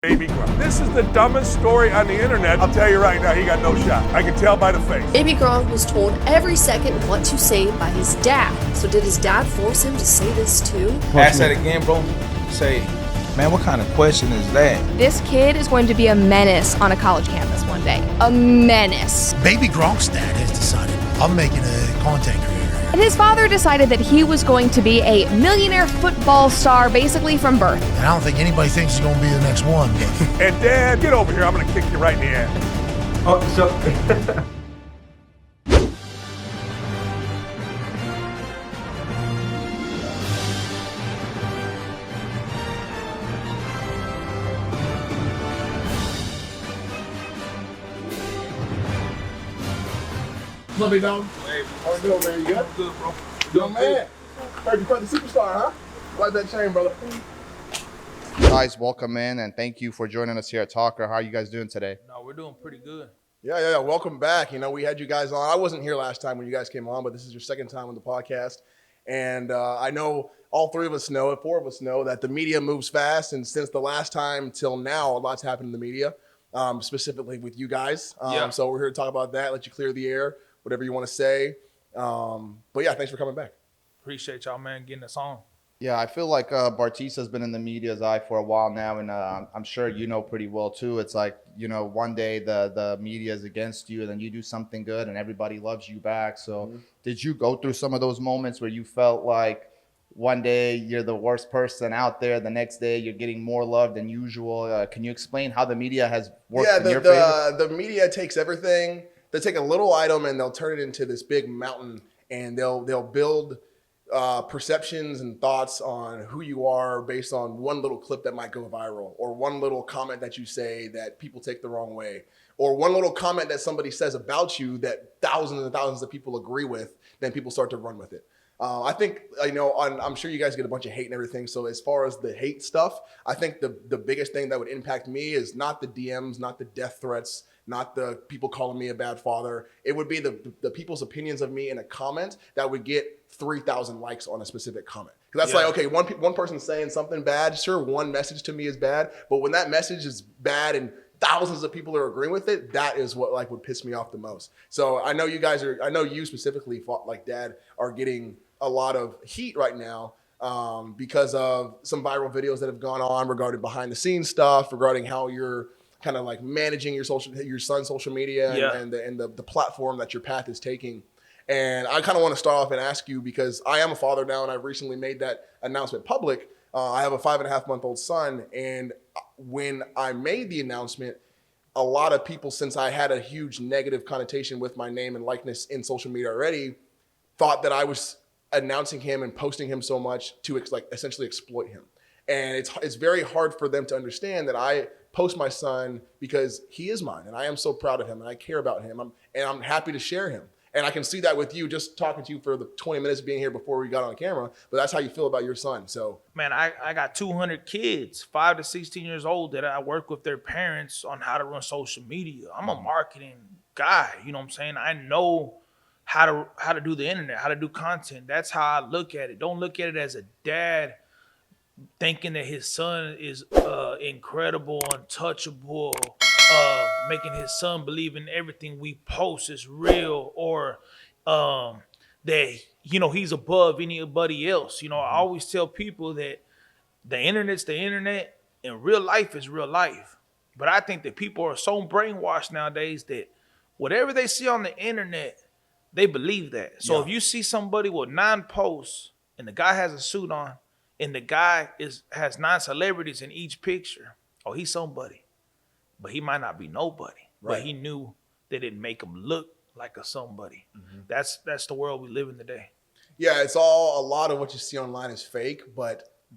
Baby Gronk. This is the dumbest story on the internet. I'll tell you right now, he got no shot. I can tell by the face. Baby Gronk was told every second what to say by his dad. So did his dad force him to say this too? Ask that again, bro. Say, man, what kind of question is that? This kid is going to be a menace on a college campus one day. A menace. Baby Gronk's dad has decided, I'm making a content career. And his father decided that he was going to be a millionaire football star basically from birth. And I don't think anybody thinks he's going to be the next one. And Dad, get over here. I'm going to kick you right in the ass. Oh, so Love it, dog. Hey, How you doing, man? You good? good, bro. Young man. Heard you quite the superstar, huh? Like that chain, brother. Guys, welcome in and thank you for joining us here at Talker. How are you guys doing today? No, we're doing pretty good. Yeah. Welcome back. You know, we had you guys on. I wasn't here last time when you guys came on, but this is your second time on the podcast. And I know all three of us know, four of us know that the media moves fast. And since the last time till now, a lot's happened in the media, specifically with you guys. So we're here to talk about that, let you clear the air, whatever you want to say. But yeah, thanks for coming back. Appreciate y'all, man, getting us on. Yeah, I feel like Bartista's been in the media's eye for a while now, and I'm sure you know pretty well too. It's like, you know, one day the media is against you, and then you do something good, and everybody loves you back. So did you go through some of those moments where you felt like one day you're the worst person out there, the next day you're getting more love than usual? Can you explain how the media has worked in your favor? The media takes everything. They take a little item and they'll turn it into this big mountain, and they'll build perceptions and thoughts on who you are based on one little clip that might go viral, or one little comment that you say that people take the wrong way, or one little comment that somebody says about you that thousands and thousands of people agree with. Then people start to run with it. I think, you know, I'm sure you guys get a bunch of hate and everything. So as far as the hate stuff, I think the biggest thing that would impact me is not the DMs, not the death threats, not the people calling me a bad father. It would be the people's opinions of me in a comment that would get 3,000 likes on a specific comment. Because that's like, okay, one person saying something bad, sure, one message to me is bad, but when that message is bad and thousands of people are agreeing with it, that is what like would piss me off the most. So I know you guys are, I know you specifically, like Dad, are getting a lot of heat right now because of some viral videos that have gone on regarding behind the scenes stuff, regarding how you're kind of like managing your son's social media and the platform that your path is taking. And I kind of want to start off and ask you, because I am a father now and I've recently made that announcement public. I have a 5.5-month-old son. And when I made the announcement, a lot of people, since I had a huge negative connotation with my name and likeness in social media already, thought that I was announcing him and posting him so much to like essentially exploit him. And it's very hard for them to understand that I post my son because he is mine and I am so proud of him and I care about him. I'm happy to share him. And I can see that with you, just talking to you for the 20 minutes being here before we got on camera, but that's how you feel about your son. So, Man, I got 200 kids, 5 to 16 years old, that I work with their parents on how to run social media. I'm a marketing guy, you know what I'm saying? I know how to do the internet, how to do content. That's how I look at it. Don't look at it as a dad thinking that his son is incredible, untouchable, making his son believe in everything we post is real, or that, you know, he's above anybody else. You know, I always tell people that the internet's the internet and real life is real life. But I think that people are so brainwashed nowadays that whatever they see on the internet, they believe that. So if you see somebody with 9 posts and the guy has a suit on and the guy has 9 celebrities in each picture, oh, he's somebody. But he might not be nobody. Right. But he knew that it make him look like a somebody. Mm-hmm. That's the world we live in today. Yeah, it's all, a lot of what you see online is fake,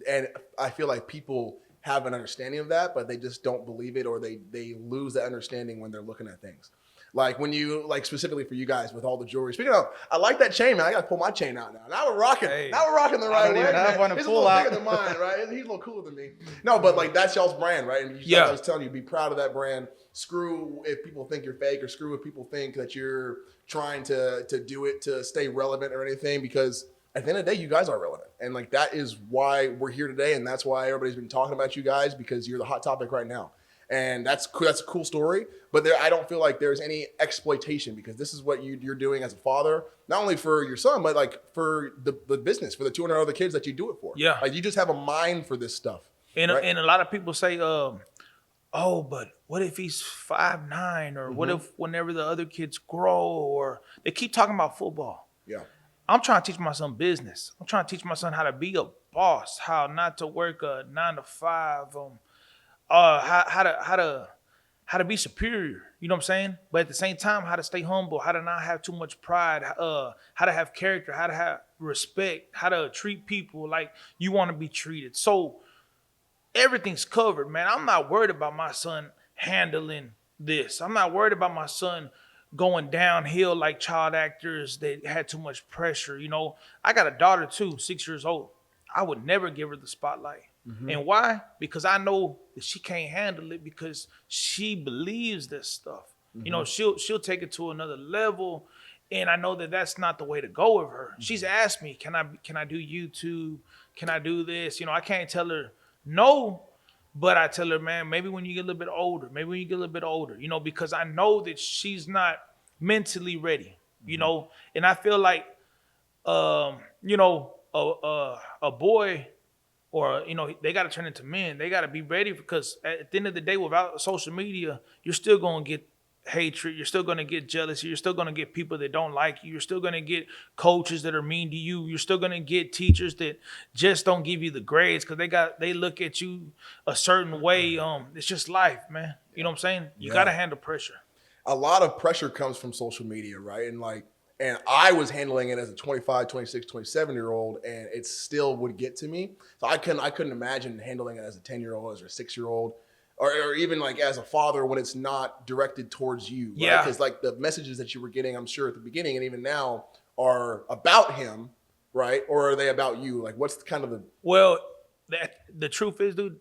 and I feel like people have an understanding of that, but they just don't believe it, or they lose that understanding when they're looking at things. Like when you, like specifically for you guys with all the jewelry. Speaking of, I like that chain, man. I got to pull my chain out now. Now we're rocking. Hey, now we're rocking the right way. It's a little bigger than mine, right? He's a little cooler than me. No, but like that's y'all's brand, right? And I was telling you, be proud of that brand. Screw if people think you're fake, or screw if people think that you're trying to do it to stay relevant or anything, because at the end of the day, you guys are relevant. And like, that is why we're here today. And that's why everybody's been talking about you guys, because you're the hot topic right now. And that's cool. That's a cool story. But I don't feel like there's any exploitation, because this is what you're doing as a father, not only for your son, but like for the business, for the 200 other kids that you do it for. Yeah. Like, you just have a mind for this stuff. And, right? and a lot of people say, oh, but what if he's 5'9", or what if whenever the other kids grow, or they keep talking about football. Yeah. I'm trying to teach my son business. I'm trying to teach my son how to be a boss, how not to work a 9 to 5, how to be superior. You know what I'm saying? But at the same time, how to stay humble, how to not have too much pride, how to have character, how to have respect, how to treat people like you want to be treated. So everything's covered, man. I'm not worried about my son handling this. I'm not worried about my son going downhill like child actors that had too much pressure. You know, I got a daughter too, 6 years old. I would never give her the spotlight. And why? Because I know that she can't handle it, because she believes this stuff. You know, she'll take it to another level, and I know that that's not the way to go with her. She's asked me, can I do YouTube? Can I do this? You know, I can't tell her no, but I tell her, man, maybe when you get a little bit older, you know, because I know that she's not mentally ready, you know, and I feel like, you know, a boy, or, you know, they got to turn into men. They got to be ready, because at the end of the day, without social media, you're still going to get hatred. You're still going to get jealousy. You're still going to get people that don't like you. You're still going to get coaches that are mean to you. You're still going to get teachers that just don't give you the grades because they look at you a certain way. It's just life, man. You know what I'm saying? You got to handle pressure. A lot of pressure comes from social media, right? And I was handling it as a 25, 26, 27-year-old, and it still would get to me. So I couldn't imagine handling it as a 10-year-old, as a 6-year-old, or even like as a father when it's not directed towards you. Right? Yeah. Because like the messages that you were getting, I'm sure at the beginning and even now, are about him, right? Or are they about you? Like, what's kind of the... Well, the truth is, dude,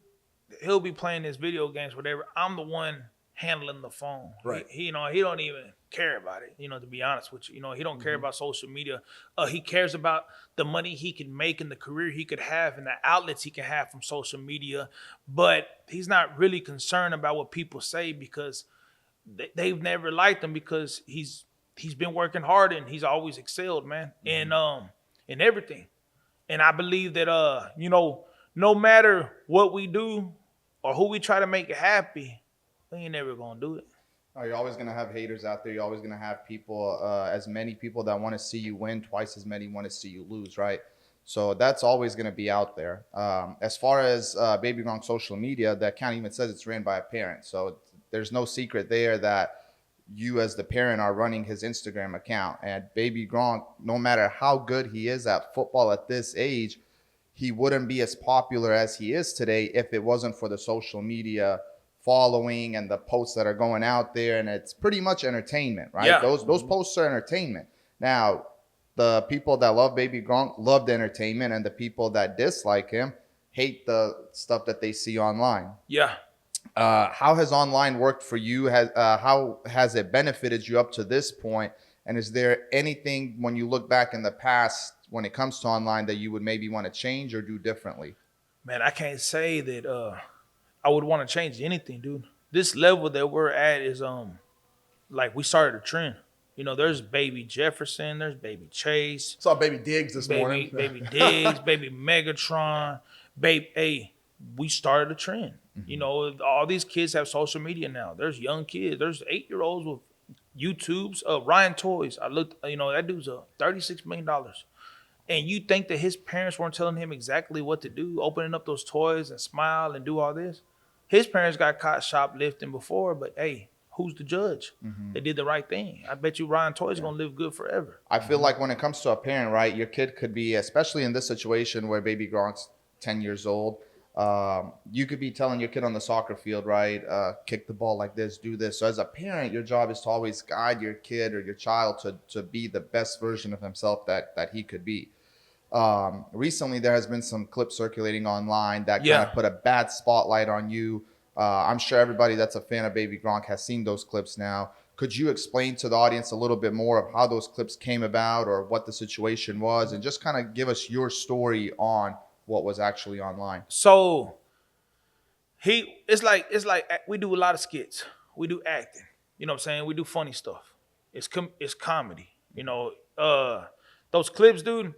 he'll be playing his video games, whatever. I'm the one handling the phone. Right. He don't even care about it, you know, to be honest with you. You know, he don't care about social media. He cares about the money he can make and the career he could have and the outlets he can have from social media. But he's not really concerned about what people say, because they've never liked him, because he's been working hard and he's always excelled, man. And in everything. And I believe that you know, no matter what we do or who we try to make happy, we ain't never gonna do it. Oh, you're always going to have haters out there. You're always going to have people, as many people that want to see you win, twice as many want to see you lose, right? So that's always going to be out there. As far as Baby Gronk social media, the account even says it's ran by a parent. So there's no secret there that you as the parent are running his Instagram account. And Baby Gronk, no matter how good he is at football at this age, he wouldn't be as popular as he is today if it wasn't for the social media following and the posts that are going out there. And it's pretty much entertainment, right? Yeah. Those posts are entertainment. Now, the people that love Baby Gronk love the entertainment, and the people that dislike him hate the stuff that they see online. Yeah. How has online worked for you? How has it benefited you up to this point? And is there anything when you look back in the past when it comes to online that you would maybe want to change or do differently? Man, I can't say that I would want to change anything, dude. This level that we're at is like we started a trend. You know, there's Baby Jefferson, there's Baby Chase, Saw Baby Diggs this morning. Baby Diggs, Baby Megatron, we started a trend. You know, all these kids have social media now. There's young kids. There's 8-year-olds with YouTubes. Ryan Toys. I looked, you know, that dude's $36 million. And you think that his parents weren't telling him exactly what to do, opening up those toys and smile and do all this? His parents got caught shoplifting before, but hey, who's the judge? They did the right thing. I bet you Ryan Toys is going to live good forever. I feel like when it comes to a parent, right, your kid could be, especially in this situation where Baby Gronk's 10 years old, you could be telling your kid on the soccer field, right, kick the ball like this, do this. So as a parent, your job is to always guide your kid or your child to be the best version of himself that he could be. Recently, there has been some clips circulating online that kind of put a bad spotlight on you. I'm sure everybody that's a fan of Baby Gronk has seen those clips now. Could you explain to the audience a little bit more of how those clips came about or what the situation was, and just kind of give us your story on what was actually online? So it's like we do a lot of skits. We do acting. You know what I'm saying? We do funny stuff. It's comedy. You know, those clips, dude.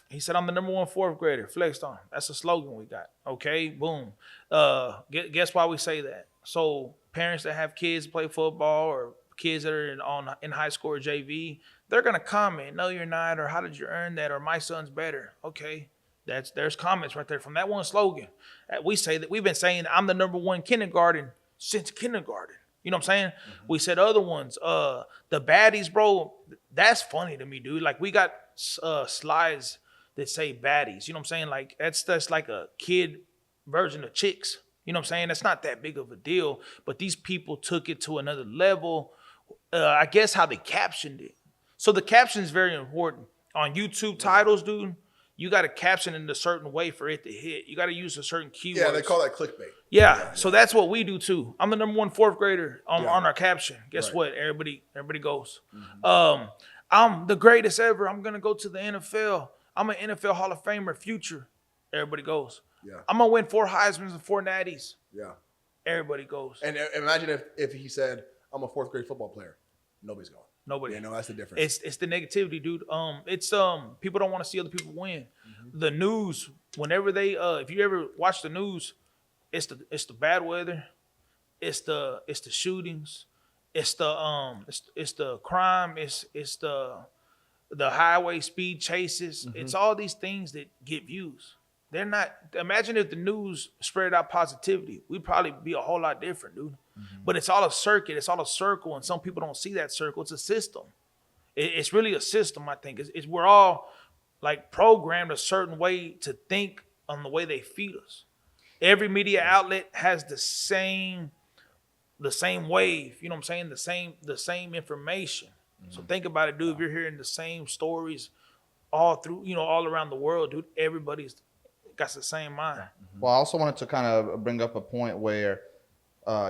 He said, I'm the number one fourth grader. Flexed on. That's a slogan we got. Okay, boom. Guess why we say that? So parents that have kids play football or kids that are in high school or JV, they're gonna comment, no, you're not, or how did you earn that, or my son's better. Okay, there's comments right there from that one slogan. We say that we've been saying I'm the number one kindergarten since kindergarten. You know what I'm saying? Mm-hmm. We said other ones, the baddies, bro. That's funny to me, dude. Like we got slides that say baddies. You know what I'm saying? Like that's like a kid version of chicks. You know what I'm saying? That's not that big of a deal. But these people took it to another level. I guess how they captioned it. So the caption is very important. On YouTube titles, dude, you got to caption in a certain way for it to hit. You got to use a certain keyword. Yeah, they call that clickbait. Yeah, so that's what we do too. I'm the number one fourth grader on our caption. Guess what? Everybody goes. Mm-hmm. I'm the greatest ever. I'm gonna go to the NFL. I'm an NFL Hall of Famer, future. Everybody goes. Yeah. I'm gonna win 4 Heismans and 4 Natties. Yeah. Everybody goes. And imagine if he said, "I'm a 4th grade football player." Nobody's going. Nobody. Yeah, no, that's the difference. It's the negativity, dude. It's people don't want to see other people win. Mm-hmm. The news, whenever they if you ever watch the news, it's the bad weather, it's the shootings, it's the crime, it's the highway speed chases. Mm-hmm. It's all these things that get views. They're not. Imagine if the news spread out positivity, we'd probably be a whole lot different, dude. Mm-hmm. But it's all a circuit. It's all a circle, and some people don't see that circle. It's a system. It's really a system. I think we're all like programmed a certain way to think on the way they feed us. Every media outlet has the same wave. You know what I'm saying? The same information. Mm-hmm. So think about it, dude. If you're hearing the same stories all through, all around the world, dude, everybody's got the same mind. Well, I also wanted to kind of bring up a point where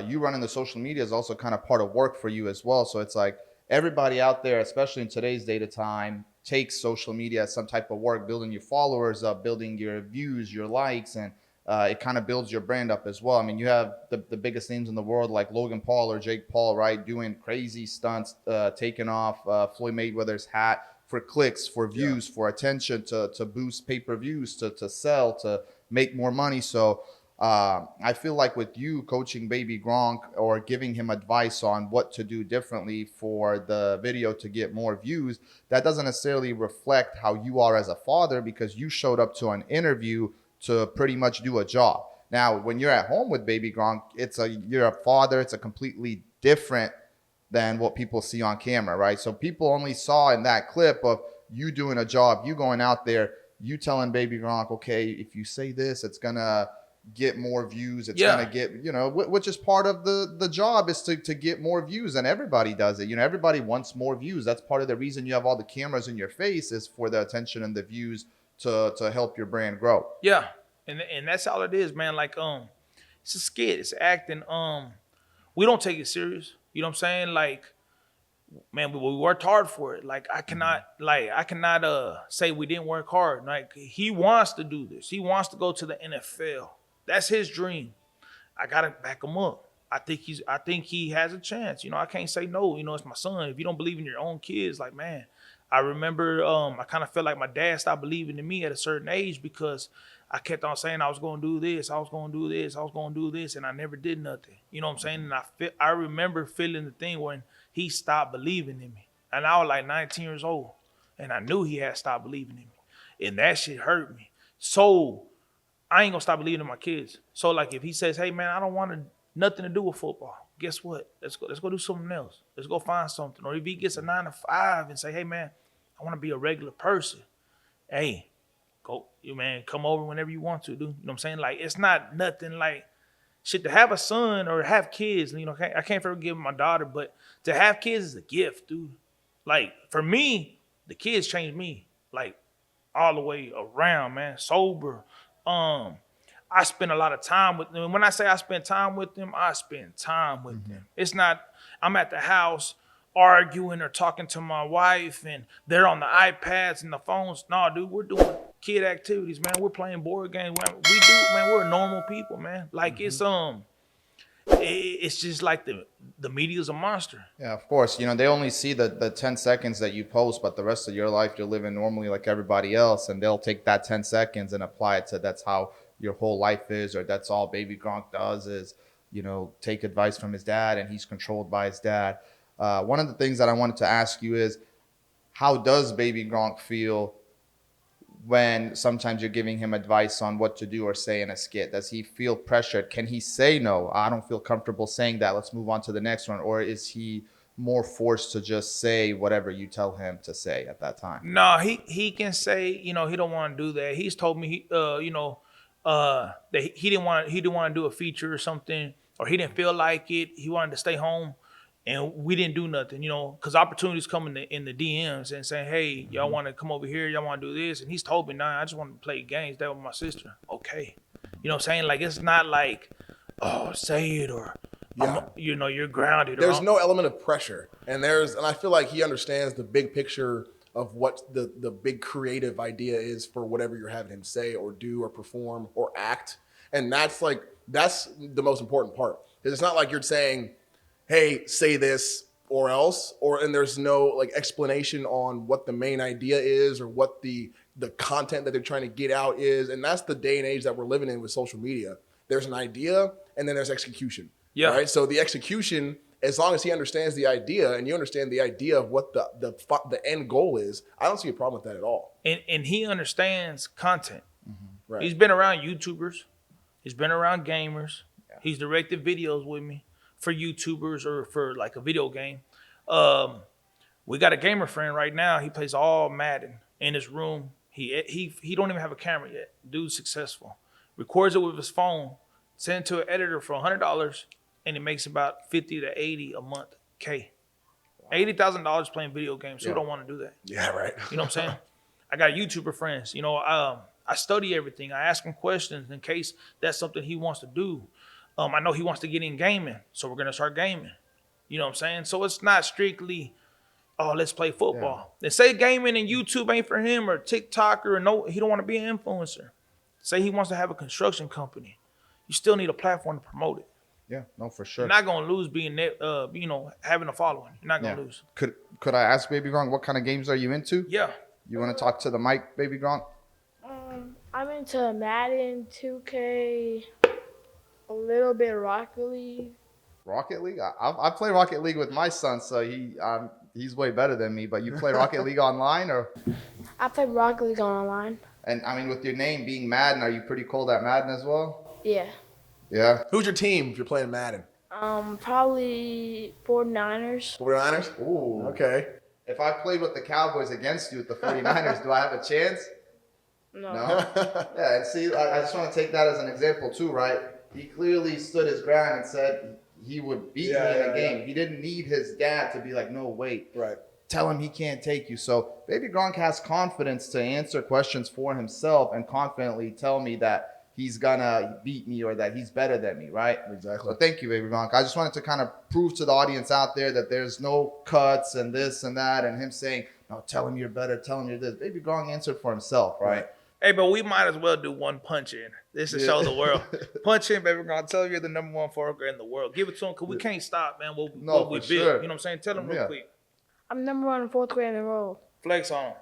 you running the social media is also kind of part of work for you as well. So it's like everybody out there, especially in today's data time, takes social media as some type of work, building your followers up, building your views, your likes, and it kind of builds your brand up as well. I mean, you have the biggest names in the world like Logan Paul or Jake Paul, right? Doing crazy stunts, taking off Floyd Mayweather's hat for clicks, for views, for attention, to boost pay-per-views, to sell, to make more money. So I feel like with you coaching baby Gronk or giving him advice on what to do differently for the video to get more views, that doesn't necessarily reflect how you are as a father, because you showed up to an interview to pretty much do a job. Now, when you're at home with baby Gronk, you're a father. It's a completely different than what people see on camera, right? So people only saw in that clip of you doing a job, you going out there, you telling baby Gronk, okay, if you say this, it's gonna get more views. It's gonna get, which is part of the job, is to get more views, and everybody does it. Everybody wants more views. That's part of the reason you have all the cameras in your face, is for the attention and the views to help your brand grow. Yeah, and that's all it is, man. Like it's a skit, it's acting. We don't take it serious. You know what I'm saying? Like, man, we worked hard for it. Like, I cannot say we didn't work hard. Like, he wants to do this. He wants to go to the NFL. That's his dream. I gotta back him up. I think he has a chance. I can't say no. It's my son. If you don't believe in your own kids, like, man, I remember I kind of felt like my dad stopped believing in me at a certain age, because I kept on saying I was going to do this, I was going to do this, I was going to do this, and I never did nothing. You know what I'm saying? And I remember feeling the thing when he stopped believing in me. And I was like 19 years old, and I knew he had stopped believing in me. And that shit hurt me. So I ain't going to stop believing in my kids. So, like, if he says, hey, man, I don't want nothing to do with football, guess what? Let's go do something else. Let's go find something. Or if he gets a 9 to 5 and say, hey, man, I want to be a regular person. Hey, go, man, come over whenever you want to, dude. You know what I'm saying? Like, it's not nothing like shit to have a son or have kids. I can't forgive my daughter, but to have kids is a gift, dude. Like, for me, the kids changed me, like, all the way around, man. Sober. I spend a lot of time with them. When I say I spend time with them, I spend time with them. It's not, I'm at the house arguing or talking to my wife and they're on the iPads and the phones. No, dude, we're doing kid activities, man. We're playing board games. Man, we're normal people, man. Like it's just like the media's a monster. Yeah, of course. You know, they only see the 10 seconds that you post, but the rest of your life you're living normally like everybody else, and they'll take that 10 seconds and apply it to that's how your whole life is, or that's all Baby Gronk does is, you know, take advice from his dad, and he's controlled by his dad. One of the things that I wanted to ask you is, how does Baby Gronk feel when sometimes you're giving him advice on what to do or say in a skit? Does he feel pressured? Can he say, no, I don't feel comfortable saying that, let's move on to the next one? Or is he more forced to just say whatever you tell him to say at that time? No, he can say, you know, he don't want to do that. He's told me, that he didn't want to do a feature or something, or he didn't feel like it. He wanted to stay home, and we didn't do nothing, you know, because opportunities come in the DMs and saying, hey, y'all want to come over here, y'all want to do this, and he's told me, nah, I just want to play games that with my sister. Okay, you know what I'm saying? Like, it's not like, oh, say it, or you're grounded. There's no element of pressure, and I feel like he understands the big picture of what the big creative idea is for whatever you're having him say or do or perform or act, and that's the most important part. Because it's not like you're saying, hey, say this or else, and there's no like explanation on what the main idea is or what the content that they're trying to get out is. And that's the day and age that we're living in with social media. There's an idea and then there's execution. Yeah. Right. So the execution, as long as he understands the idea and you understand the idea of what the end goal is, I don't see a problem with that at all. And he understands content. Right. He's been around YouTubers. He's been around gamers. Yeah. He's directed videos with me for YouTubers or for like a video game. We got a gamer friend right now. He plays all Madden in his room. He don't even have a camera yet. Dude's successful. Records it with his phone, send it to an editor for $100, and it makes about 50 to 80 a month. $80,000 playing video games. Who don't want to do that? Yeah, right. You know what I'm saying? I got YouTuber friends. You know, I study everything. I ask him questions in case that's something he wants to do. I know he wants to get in gaming, so we're gonna start gaming. You know what I'm saying? So it's not strictly, oh, let's play football. Yeah. And say gaming and YouTube ain't for him, or TikTok, or no, he don't want to be an influencer. Say he wants to have a construction company. You still need a platform to promote it. Yeah, no, for sure. You're not gonna lose being, having a following. You're not gonna lose. Could I ask Baby Gronk, what kind of games are you into? Yeah. You want to talk to the mic, Baby Gronk? I'm into Madden, 2K, a little bit Rocket League. Rocket League? I play Rocket League with my son, so he's way better than me. But you play Rocket League online, or? I play Rocket League online. And I mean, with your name being Madden, are you pretty cold at Madden as well? Yeah. Yeah. Who's your team if you're playing Madden? Probably 49ers. 49ers? Ooh. Okay. If I played with the Cowboys against you with the 49ers, do I have a chance? No. Yeah, and see, I just want to take that as an example too, right? He clearly stood his ground and said he would beat me in a game. Yeah. He didn't need his dad to be like, no, wait. Right. Tell him he can't take you. So Baby Gronk has confidence to answer questions for himself and confidently tell me that he's gonna beat me or that he's better than me, right? Exactly. So thank you, Baby Gronk. I just wanted to kind of prove to the audience out there that there's no cuts and this and that and him saying, no, tell him you're better, tell him you're this. Baby Gronk answered for himself, right? Hey, but we might as well do one punch in. This is show the world. Punch in, Baby Gronk. Tell him you're the number one forker in the world. Give it to him, because we can't stop, man. What we build. Sure. You know what I'm saying? Tell him real quick. I'm number one in fourth grade in the world. Flex on him.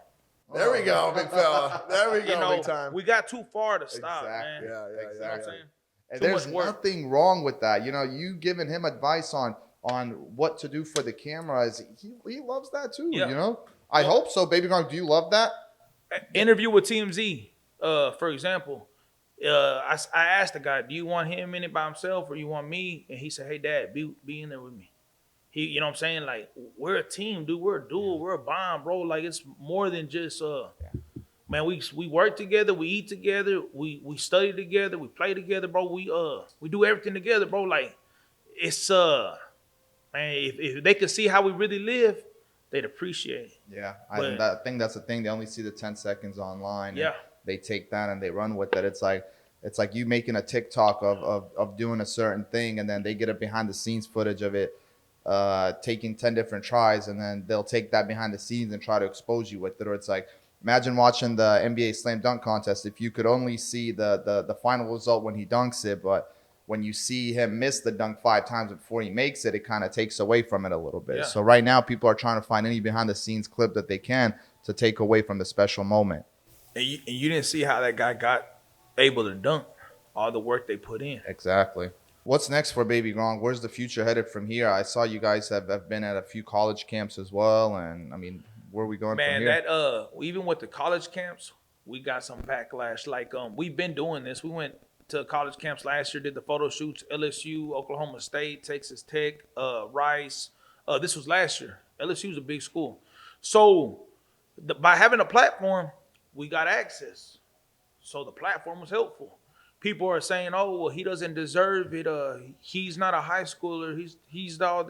There we go, big fella. There we go, big time. We got too far to stop, man. Yeah, exactly. You know what I'm saying? And there's nothing wrong with that. You know, you giving him advice on what to do for the camera, is he loves that too, you know? I hope so. Baby Gronk, do you love that? Interview with TMZ, for example. I asked the guy, do you want him in it by himself or you want me? And he said, hey, Dad, be in there with me. You know what I'm saying? Like, we're a team, dude. We're a duel. We're a bond, bro. Like, it's more than just, man, we work together. We eat together. We study together. We play together, bro. We do everything together, bro. Like, it's, man, if they could see how we really live, they'd appreciate it. Yeah, I think that's the thing. They only see the 10 seconds online. Yeah. They take that and they run with it. It's like you making a TikTok of doing a certain thing, and then they get a behind the scenes footage of it taking 10 different tries, and then they'll take that behind the scenes and try to expose you with it. Or it's like, imagine watching the NBA slam dunk contest. If you could only see the final result when he dunks it, but when you see him miss the dunk 5 times before he makes it, it kind of takes away from it a little bit. Yeah. So right now, people are trying to find any behind the scenes clip that they can to take away from the special moment. And you didn't see how that guy got able to dunk, all the work they put in. Exactly. What's next for Baby Gronk? Where's the future headed from here? I saw you guys have been at a few college camps as well, and I mean, where are we going from here? That even with the college camps, we got some backlash. Like we've been doing this. We went to college camps last year, did the photo shoots, LSU, Oklahoma State, Texas Tech, Rice. This was last year. LSU is a big school. So by having a platform, we got access. So the platform was helpful. People are saying, "Oh, well, he doesn't deserve it. He's not a high schooler. He's all."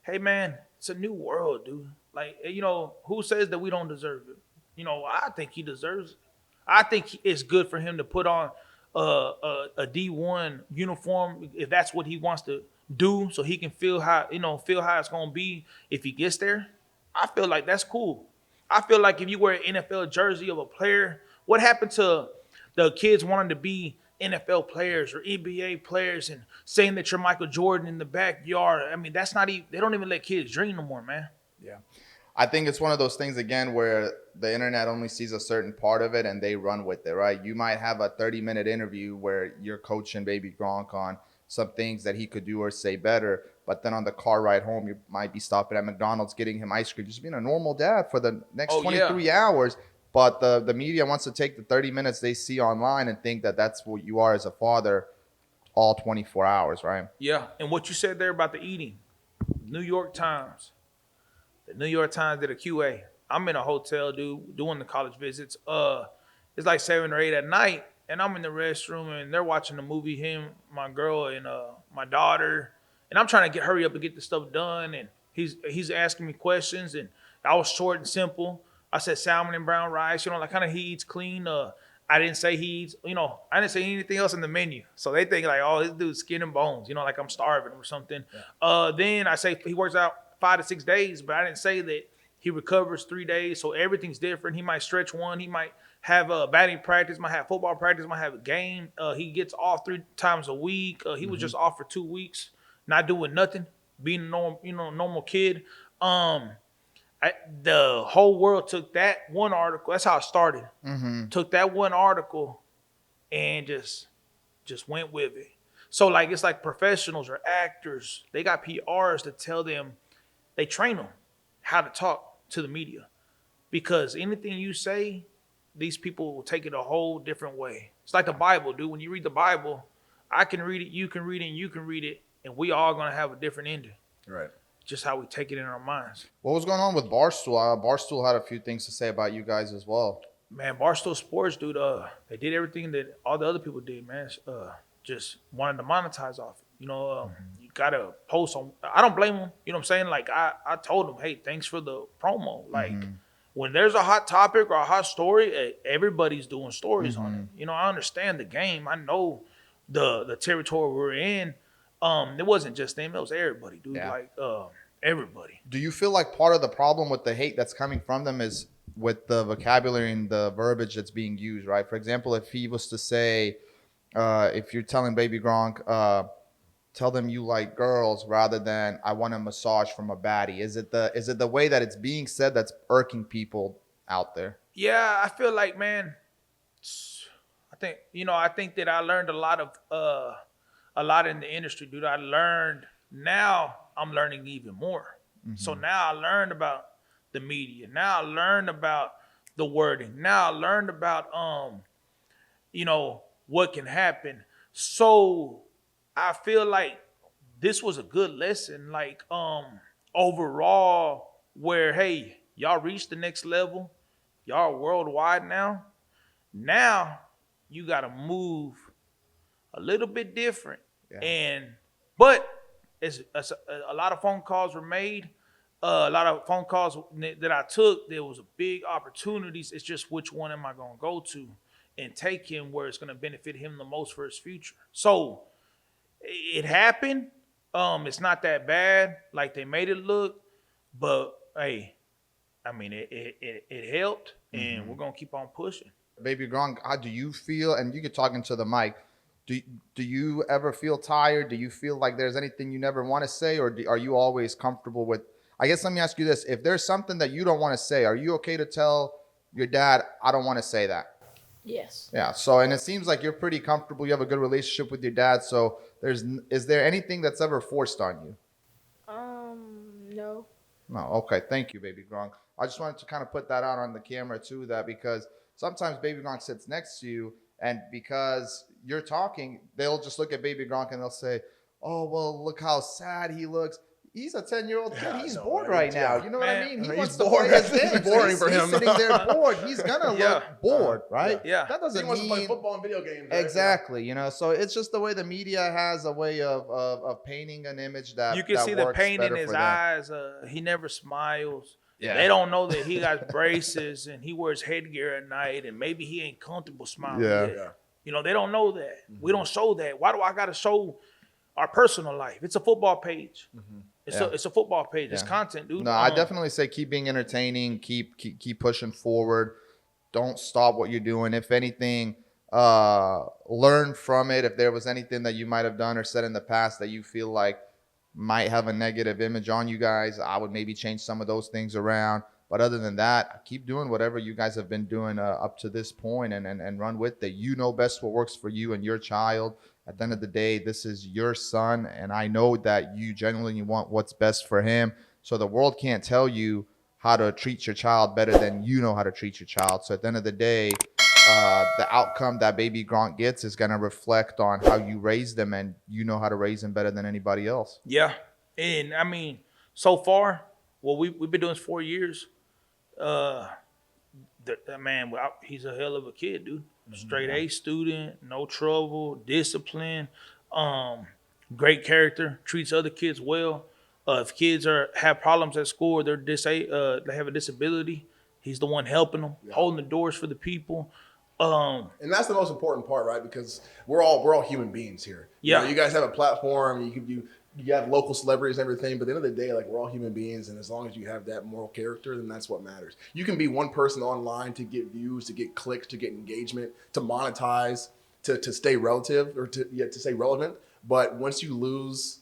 Hey, man, it's a new world, dude. Like, you know, who says that we don't deserve it? You know, I think he deserves it. I think it's good for him to put on a D1 uniform if that's what he wants to do, so he can feel how it's gonna be if he gets there. I feel like that's cool. I feel like if you wear an NFL jersey of a player, what happened to the kids wanting to be NFL players or NBA players and saying that you're Michael Jordan in the backyard? I mean, that's not even, they don't even let kids dream no more, man. Yeah. I think it's one of those things, again, where the internet only sees a certain part of it and they run with it, right? You might have a 30-minute interview where you're coaching Baby Gronk on some things that he could do or say better, but then on the car ride home, you might be stopping at McDonald's, getting him ice cream, just being a normal dad for the next 23 hours. But the media wants to take the 30 minutes they see online and think that that's what you are as a father all 24 hours, right? Yeah, and what you said there about the eating, New York Times. The New York Times did a QA. I'm in a hotel, dude, doing the college visits. It's like 7 or 8 at night, and I'm in the restroom, and they're watching the movie, him, my girl, and my daughter. And I'm trying to hurry up and get the stuff done, and he's asking me questions, and I was short and simple. I said salmon and brown rice, you know, like kind of he eats clean. I didn't say he eats, you know, I didn't say anything else in the menu. So they think like, oh, this dude's skin and bones, you know, like I'm starving or something. Yeah. Then I say he works out 5 to 6 days, but I didn't say that he recovers 3 days. So everything's different. He might stretch one. He might have a batting practice, might have football practice, might have a game. He gets off 3 times a week. He was just off for 2 weeks, not doing nothing, being a normal kid. The whole world took that one article. That's how it started. Took that one article and just went with it. So like it's like professionals or actors, they got PRs to tell them, they train them how to talk to the media, because anything you say, these people will take it a whole different way. It's like the Bible, dude. When you read the Bible, I can read it, you can read it, and you can read it, and we all gonna have a different ending. Right. Just how we take it in our minds. What was going on with Barstool? Barstool had a few things to say about you guys as well. Man, Barstool Sports, dude, they did everything that all the other people did, man. Just wanted to monetize off it. You know, you got to post on. I don't blame them. You know what I'm saying? Like, I told them, hey, thanks for the promo. Like, when there's a hot topic or a hot story, everybody's doing stories on it. You know, I understand the game. I know the territory we're in. It wasn't just them. It was everybody, dude. Yeah. Like, everybody. Do you feel like part of the problem with the hate that's coming from them is with the vocabulary and the verbiage that's being used, right? For example, if he was to say, if you're telling Baby Gronk, tell them you like girls rather than I want a massage from a baddie. Is it the way that it's being said that's irking people out there? Yeah, I feel like, man, I think that I learned a lot in the industry, dude. Now I'm learning even more. So now I learned about the media. Now I learned about the wording. Now I learned about, what can happen. So I feel like this was a good lesson, like, overall, where, hey, y'all reached the next level. Y'all are worldwide now. Now you got to move a little bit different. Yeah. But it's a lot of phone calls were made. A lot of phone calls that I took, there was big opportunities. It's just which one am I going to go to and take him where it's going to benefit him the most for his future. So it happened, It's not that bad like they made it look, but hey, I mean it helped, and we're gonna keep on pushing. Baby Gronk, how do you feel? And you can talk into the mic. Do you ever feel tired? Do you feel like there's anything you never want to say, or are you always comfortable with? I guess let me ask you this: if there's something that you don't want to say, are you okay to tell your dad, "I don't want to say that"? Yes. Yeah. So, and it seems like you're pretty comfortable. You have a good relationship with your dad. So, is there anything that's ever forced on you? No. No. Okay. Thank you, Baby Gronk. I just wanted to kind of put that out on the camera too, that because sometimes Baby Gronk sits next to you, and because you're talking, they'll just look at Baby Gronk and they'll say, "Oh, well, look how sad he looks. He's a 10-year-old kid. Yeah, He's no, bored right? right now. Yeah. You know Man, what I mean? He he's wants to bored. play his This is game. boring He's, for he's him. sitting there bored. He's gonna Yeah. look bored, right? Yeah. That He doesn't wants to play mean football and video games. Right? exactly. You know, so it's just the way the media has a way of painting an image that You can that see the works pain in better his for them. eyes. He never smiles. Yeah. They don't know that he got braces and he wears headgear at night, and maybe he ain't comfortable smiling. Yeah. yet. Yeah. You know, they don't know that. We don't show that. Why do I got to show our personal life? It's a football page. It's a football page. It's Yeah. content, dude. No, I definitely say keep being entertaining, keep pushing forward. Don't stop what you're doing. If anything, learn from it. If there was anything that you might have done or said in the past that you feel like might have a negative image on you guys, I would maybe change some of those things around. But other than that, keep doing whatever you guys have been doing up to this point, and run with it. You know best what works for you and your child. At the end of the day, this is your son, and I know that you genuinely want what's best for him. So the world can't tell you how to treat your child better than you know how to treat your child. So at the end of the day, the outcome that Baby Gronk gets is going to reflect on how you raise them, and you know how to raise them better than anybody else. Yeah. And I mean, so far, well, we've been doing this 4 years. Man, he's a hell of a kid, dude. Straight A student, no trouble, discipline, great character, treats other kids well. If kids have problems at school, or they have a disability, he's the one helping them, holding the doors for the people. And that's the most important part, right? Because we're all human beings here. Yeah. You know, you guys have a platform. You have local celebrities and everything, but at the end of the day, like, we're all human beings, and as long as you have that moral character, then that's what matters. You can be one person online to get views, to get clicks, to get engagement, to monetize, to stay relative, or to stay relevant. But once you lose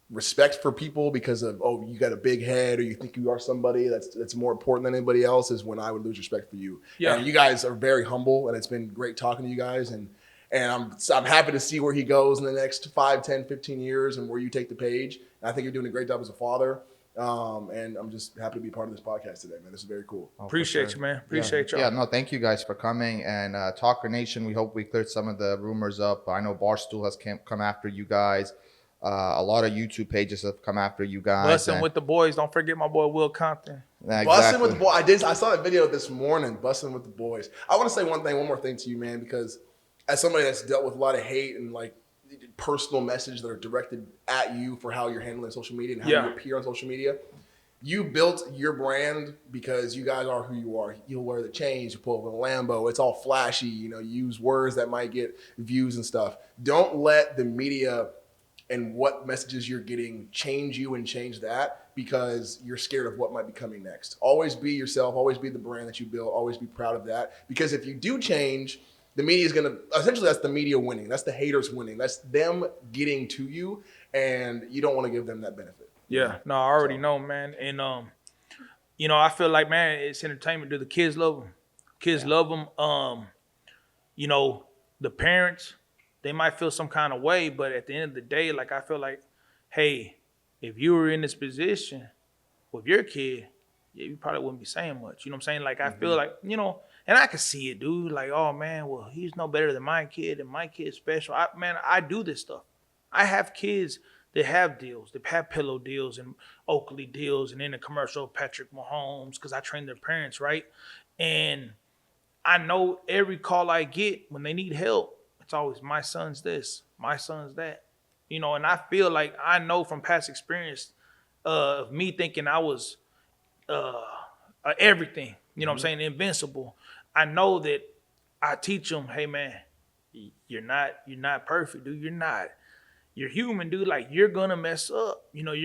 respect for people because of, oh, you got a big head, or you think you are somebody that's more important than anybody else, is when I would lose respect for you. Yeah. And you guys are very humble, and it's been great talking to you guys, and I'm happy to see where he goes in the next 5, 10, 15 years, and where you take the page. And I think you're doing a great job as a father. And I'm just happy to be part of this podcast today, man. This is very cool. Appreciate you, man. Appreciate y'all. Yeah, no, thank you guys for coming. And Talker Nation, we hope we cleared some of the rumors up. I know Barstool has come after you guys. A lot of YouTube pages have come after you guys. Busting with the boys. Don't forget my boy Will Compton. Exactly. Busting with the boys. I saw that video this morning, busting with the boys. I want to say one more thing to you, man, because as somebody that's dealt with a lot of hate and like personal messages that are directed at you for how you're handling social media and how you appear on social media, you built your brand because you guys are who you are. You'll wear the chains, you pull up in a Lambo, it's all flashy, you use words that might get views and stuff. Don't let the media and what messages you're getting change you and change that because you're scared of what might be coming next. Always be yourself, always be the brand that you built, always be proud of that. Because if you do change, the media is going to, essentially that's the media winning. That's the haters winning. That's them getting to you, and you don't want to give them that benefit. Yeah, no, I already know, man. And, I feel like, man, it's entertainment. Do the kids love them? Kids love them. The parents, they might feel some kind of way, but at the end of the day, like, I feel like, hey, if you were in this position with your kid, you probably wouldn't be saying much. You know what I'm saying? Like, I feel like, and I can see it, dude. Like, oh, man, well, he's no better than my kid, and my kid's special. I do this stuff. I have kids that have deals. They have pillow deals and Oakley deals, and then a commercial of Patrick Mahomes because I train their parents, right? And I know every call I get when they need help, it's always, my son's this, my son's that. And I feel like I know from past experience of me thinking I was everything, what I'm saying, invincible. I know that I teach them, hey, man, you're not perfect, dude. You're not. you're human, dude. Like, you're gonna mess up. You know,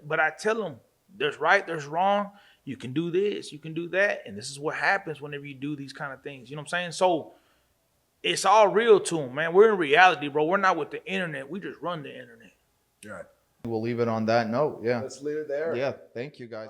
but I tell them there's right, there's wrong. You can do this, you can do that. And this is what happens whenever you do these kind of things. You know what I'm saying? So it's all real to them, man. We're in reality, bro. We're not with the internet. We just run the internet. You're right. We'll leave it on that note. Yeah. Let's leave it there. Yeah. Thank you, guys.